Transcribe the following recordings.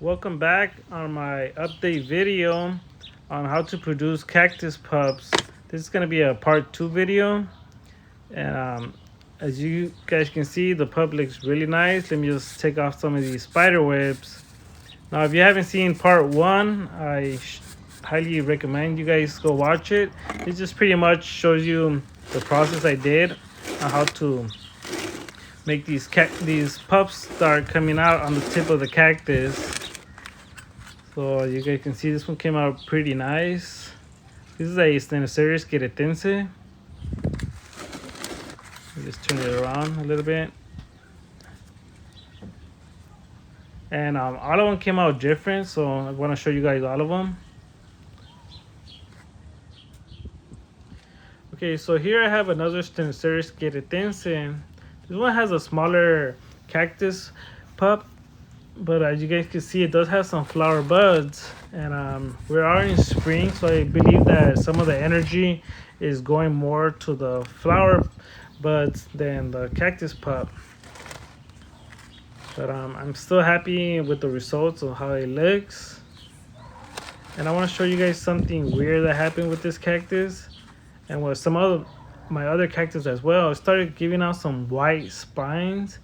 Welcome back on my update video on how to produce cactus pups. This is going to be a part 2 video. And as you guys can see, the pup looks really nice. Let me just take off some of these spider webs. Now, if you haven't seen part 1, I highly recommend you guys go watch it. It just pretty much shows you the process I did on how to make these pups start coming out on the tip of the cactus. So you guys can see this one came out pretty nice. This is a Stenocereus queretense. Just turn it around a little bit. And all of them came out different, so I want to show you guys all of them. Okay, so here I have another Stenocereus queretense. This one has a smaller cactus pup, but as you guys can see, it does have some flower buds. And we are in spring, so I believe that some of the energy is going more to the flower buds than the cactus pup. But I'm still happy with the results of how it looks. And I want to show you guys something weird that happened with this cactus and with some of my other cactus as well. I started giving out some white spines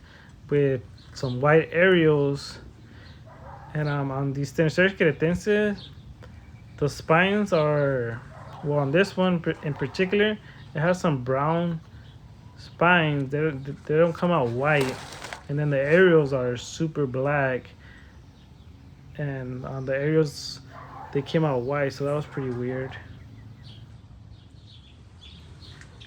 with some white areoles. And on these Stenocereus queretense, the spines are, well, on this one in particular, it has some brown spines. They don't come out white. And then the areoles are super black. And on the areoles, they came out white, so that was pretty weird.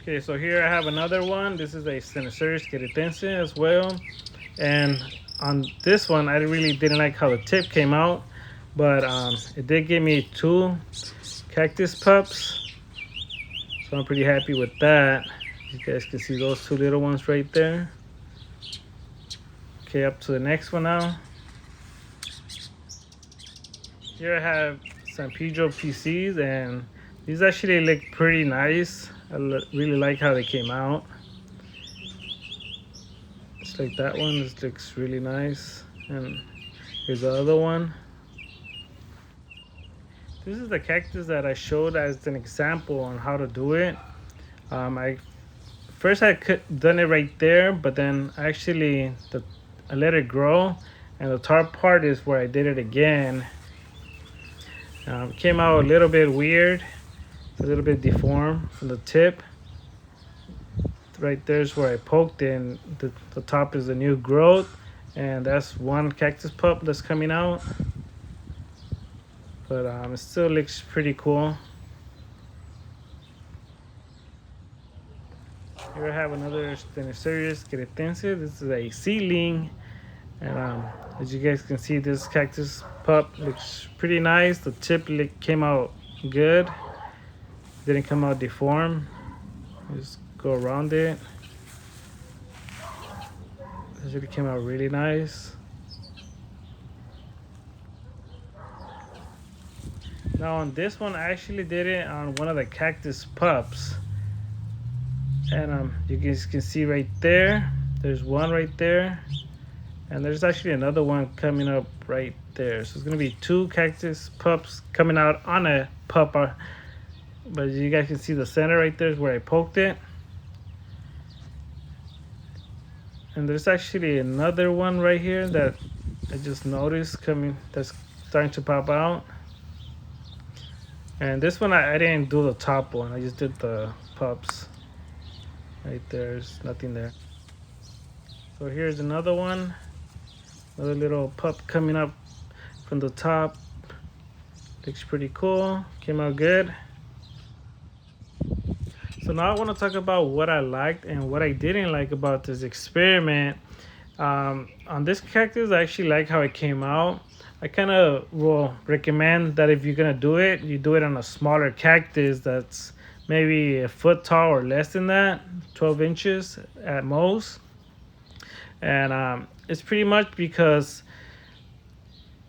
Okay, so here I have another one. This is a Stenocereus queretense as well. And on this one, I really didn't like how the tip came out, but it did give me 2 cactus pups, so I'm pretty happy with that. You guys can see those 2 little ones right there. Okay, up to the next one now. Here I have San Pedro PCs, and these actually look pretty nice. I really like how they came out. Just like that one, this looks really nice. And here's the other one. This is the cactus that I showed as an example on how to do it. I done it right there, but then actually I let it grow, and the top part is where I did it again. Came out a little bit weird, a little bit deformed from the tip. Right there's where I poked in. The top is the new growth, and that's one cactus pup that's coming out. But it still looks pretty cool. Here I have another Stenocereus queretense. This is a seedling, and as you guys can see, this cactus pup looks pretty nice. The tip came out good. Didn't come out deformed. Just go around it. This really came out really nice. Now on this one, I actually did it on one of the cactus pups. And you guys can see right there, there's one right there. And there's actually another one coming up right there. So it's gonna be 2 cactus pups coming out on a pup. But you guys can see the center right there is where I poked it. And there's actually another one right here that I just noticed coming, that's starting to pop out. And this one, I didn't do the top one. I just did the pups. Right there's nothing there. So here's another one. Another little pup coming up from the top. Looks pretty cool. Came out good. So now I want to talk about what I liked and what I didn't like about this experiment. On this cactus, I actually like how it came out. I kind of will recommend that if you're going to do it, you do it on a smaller cactus that's maybe a foot tall or less than that, 12 inches at most. And it's pretty much because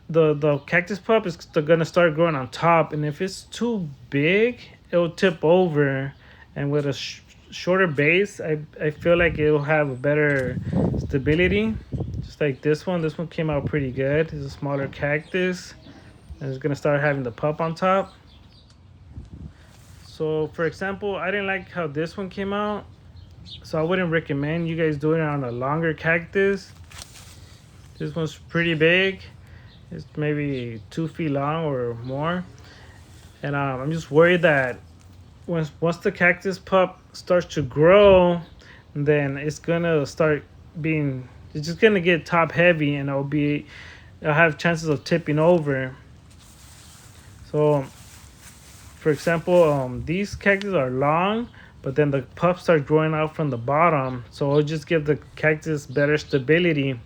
the cactus pup is going to start growing on top, and if it's too big, it will tip over. And with a shorter base, I feel like it will have a better stability. Just like this one. This one came out pretty good. It's a smaller cactus, and it's gonna start having the pup on top. So for example, I didn't like how this one came out, so I wouldn't recommend you guys doing it on a longer cactus. This one's pretty big. It's maybe 2 feet long or more, and I'm just worried that once the cactus pup starts to grow, then it's gonna start being, it's just gonna get top heavy, and it'll have chances of tipping over. So for example, these cactus are long, but then the pups start growing out from the bottom, so it'll just give the cactus better stability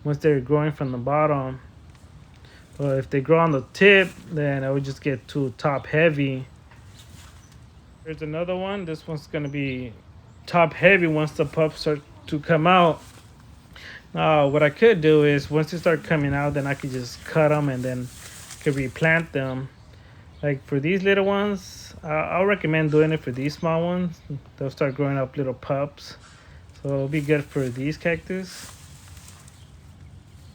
once they're growing from the bottom. But if they grow on the tip, then it would just get too top heavy. Here's another one. This one's gonna be top heavy once the pups start to come out. Now what I could do is once they start coming out, then I could just cut them and then could replant them. Like for these little ones, I'll recommend doing it for these small ones. They'll start growing up little pups, so it'll be good for these cactus.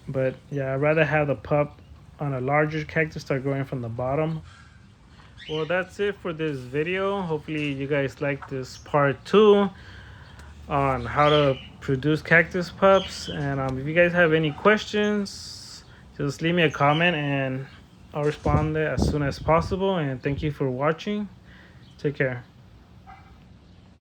But yeah, I'd rather have the pup on a larger cactus start growing from the bottom. Well, that's it for this video. Hopefully you guys like this part 2 on how to produce cactus pups. And if you guys have any questions, just leave me a comment and I'll respond as soon as possible. And thank you for watching. Take care.